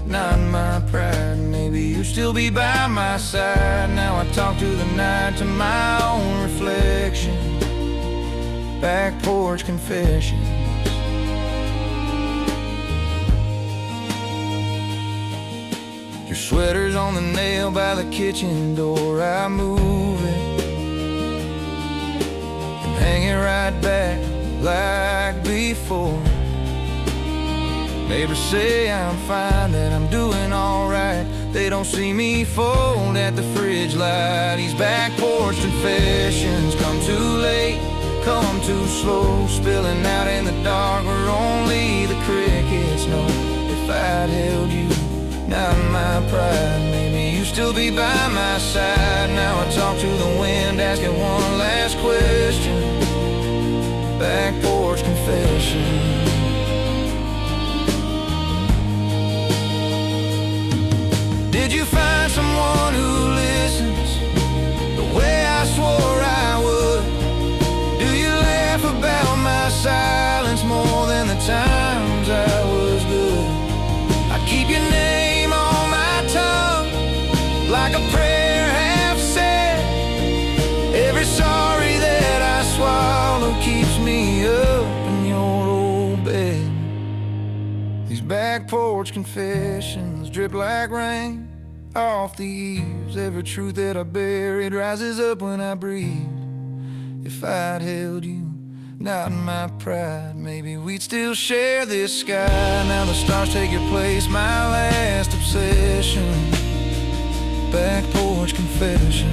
not my pride, maybe you'd still be by my side. Now I talk to the night, to my own reflection. Back porch confessions. Your sweater's on the nail by the kitchen door. I move it and hang it right back like before. Neighbors say I'm fine, that I'm doing alright. They don't see me fold at the fridge light. These back porch confessions come too late, come too slow, spilling out in the dark where only the crickets know. If I'd held you, not my pride, maybe you'd still be by my side. Now I talk to the wind, asking one last question. Back porch confession. Did you find someone who listens the way I swore I would? Do you laugh about my silence more than the times I was good? I keep your name on my tongue like a prayer half said. Every sorry that I swallow keeps me up in your old bed. These back porch confessions drip like rain off the eaves. Every truth that I buried rises up when I breathe. If I'd held you, not my pride, maybe we'd still share this sky. Now the stars take your place, my last obsession. Back porch confession.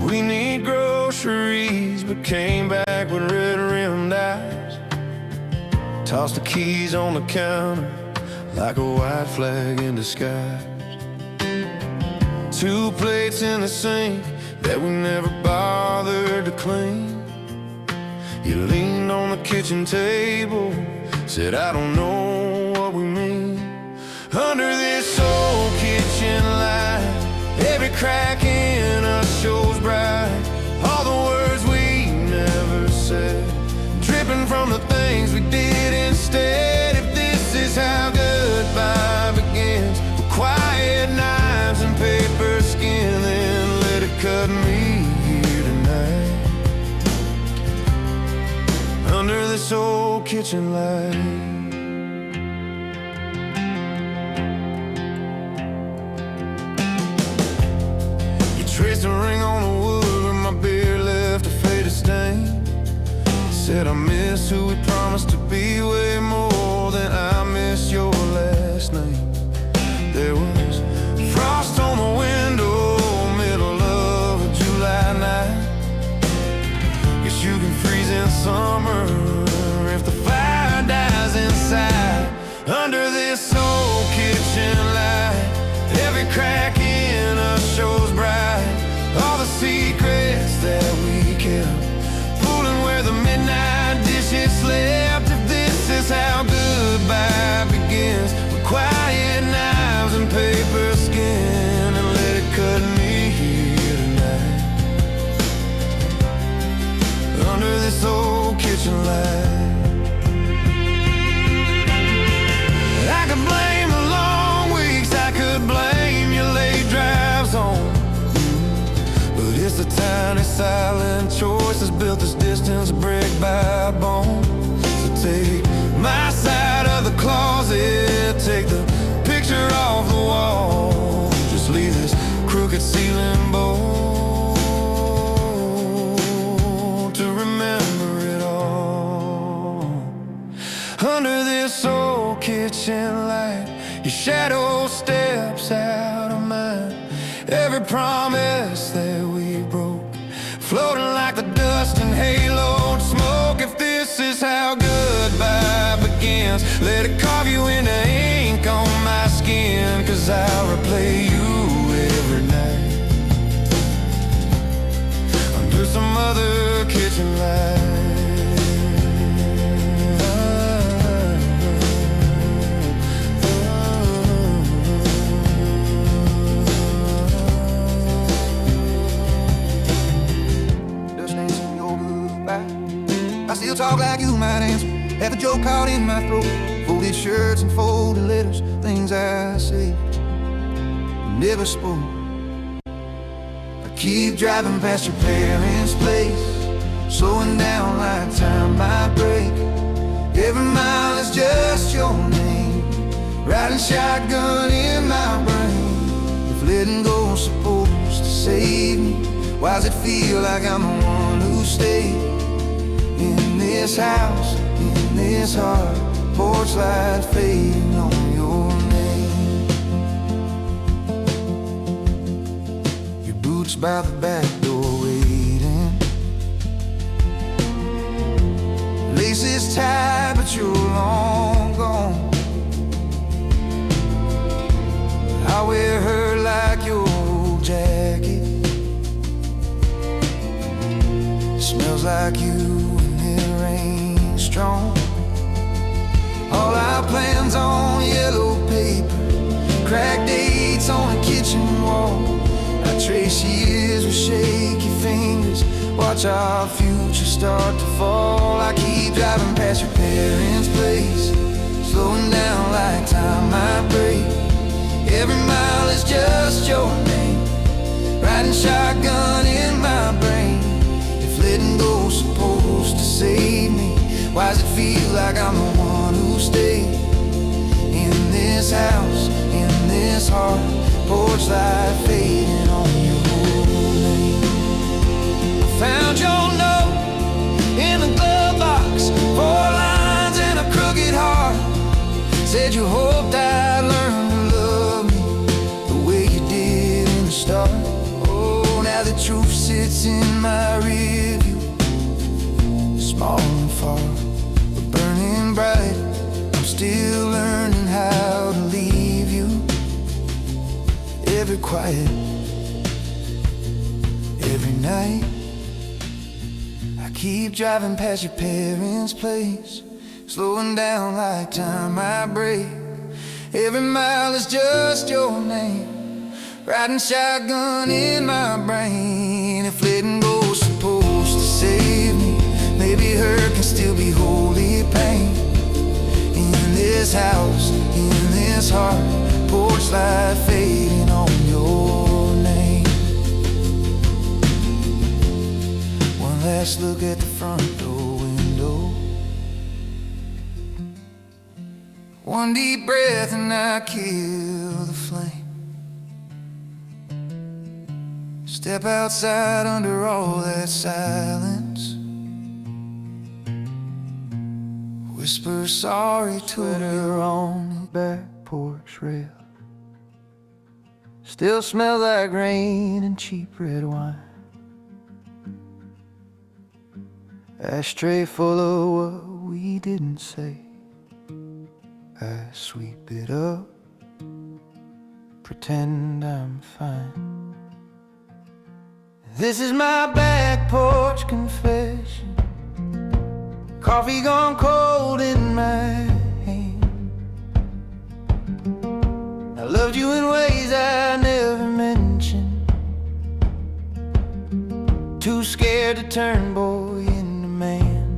We need groceries, but came back with red-rimmed eyes. Tossed the keys on the counter like a white flag in disguise. 2 plates in the sink that we never bothered to clean. You leaned on the kitchen table, said I don't know what we mean. Under this old kitchen light, every crack in us shows bright. All the words we never said, dripping from the things we did instead. If this is how goodbye begins, with quiet knives and paper skin, then let it cut me here tonight. Under this old kitchen light. Traced a ring on the wood where my beer left a faded stain. Said I miss who we promised to be way more than I miss your last name. There was frost on the window, middle of a July night. Guess you can freeze in summer if the fire dies inside. Under this old kitchen light, every crack in us shows bright. All the secrets that we kept, pulling where the midnight dishes slept. If this is how goodbye begins, with quiet knives and paper skin, and let it cut me here tonight. Under this old kitchen light, I could blame the long weeks, I could blame your late drives home. But it's the tiny silent choices built this distance brick by bone. So take my side of the closet, take the picture off the wall, just leave this crooked ceiling bowl to remember it all. Under this old kitchen light, your shadow steps out of mine. Every promise that we broke, floating like the dust and haloed smoke. If this is how goodbye begins, let it carve you into ink on my skin, 'cause I'll replay you every night under some other kitchen light. I still talk like you might answer. Have a joke caught in my throat. Folded shirts and folded letters, things I say never spoke. I keep driving past your parents' place, slowing down like time might break. Every mile is just your name, riding shotgun in my brain. If letting go's supposed to save me, why does it feel like I'm the one who stayed in this house, in this heart? Porch light fading on your name. Your boots by the back door waiting, laces tied but you're long gone. I wear her like your old jacket, smells like you when it rains strong. All our plans on yellow paper, cracked dates on a kitchen wall. I trace years with shaky fingers, watch our future start to fall. I keep driving past your parents' place, slowing down like time might break. Every mile is just your name, riding shotgun in my brain. If letting go's supposed to save me, why does it feel like I'm the one who stayed in this house, in this heart? Porch light fading on your name. I found your note in the glove box, 4 lines and a crooked heart. Said you hoped I'd learn to love me the way you did in the start. Oh, now the truth sits in my rear view, small and far, but burning bright. I'm still learning how to leave you. Every quiet, every night, I keep driving past your parents' place, slowing down like time might break. Every mile is just your name, riding shotgun in my brain. If letting go's supposed to save me, maybe hurt can still be holy pain. In this house, in this heart, porch light fading on your name. One last look at the front door window, one deep breath and I kill the flame. Step outside under all that silence, whisper sorry to Sweater on the back porch rail still smells like rain and cheap red wine. Ashtray full of what we didn't say. I sweep it up, pretend I'm fine. This is my back porch confession. Coffee gone cold in my hand. I loved you in ways I never mentioned. Too scared to turn boy into man.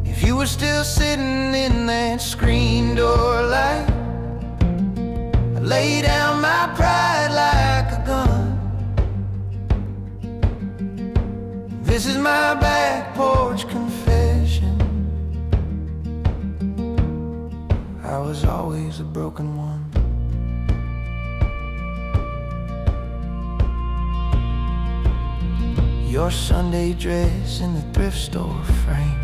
If you were still sitting in that screen door light, I'd lay down my pride like a gun. This is my back porch confession. I was always a broken one. Your Sunday dress in the thrift store frame.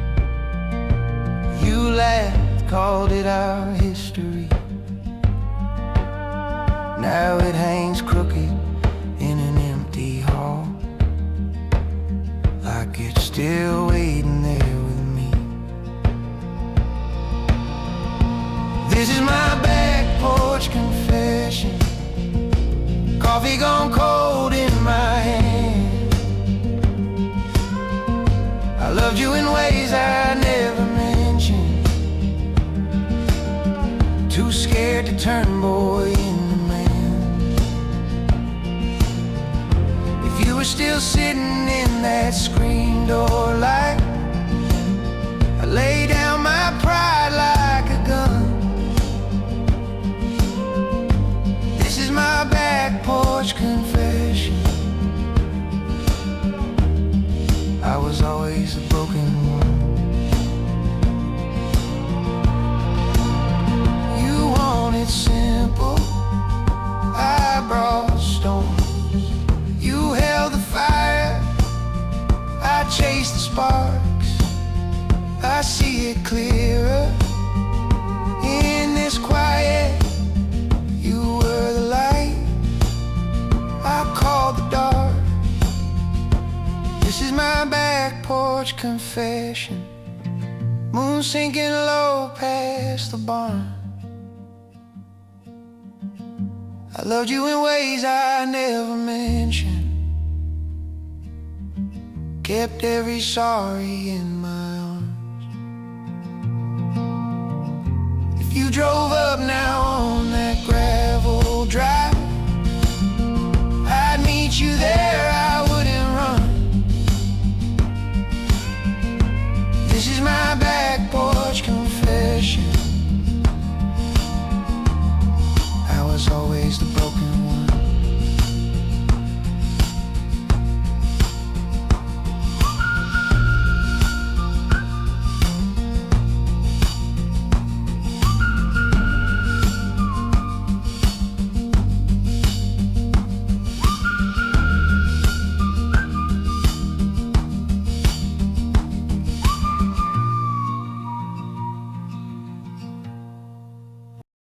You laughed, called it our history. Now it hangs crooked in an empty hall, like it's still waiting there with me. This is my back porch confession. Coffee gone cold in my hand. I loved you in ways I never mentioned. Too scared to turn boy into man. If you were still sitting in that screen door light, I lay down my pride like a gun. This is my back porch confession. I was always a broken one. You wanted simple, I brought stones. You held the fire, I chased the sparks. I see it clearer in this quiet. You were the light, I called the dark. This is my back porch confession. Moon sinking low past the barn. I loved you in ways I never mentioned. Kept every sorry in my arms. If you drove up now on that gravel drive, I'd meet you there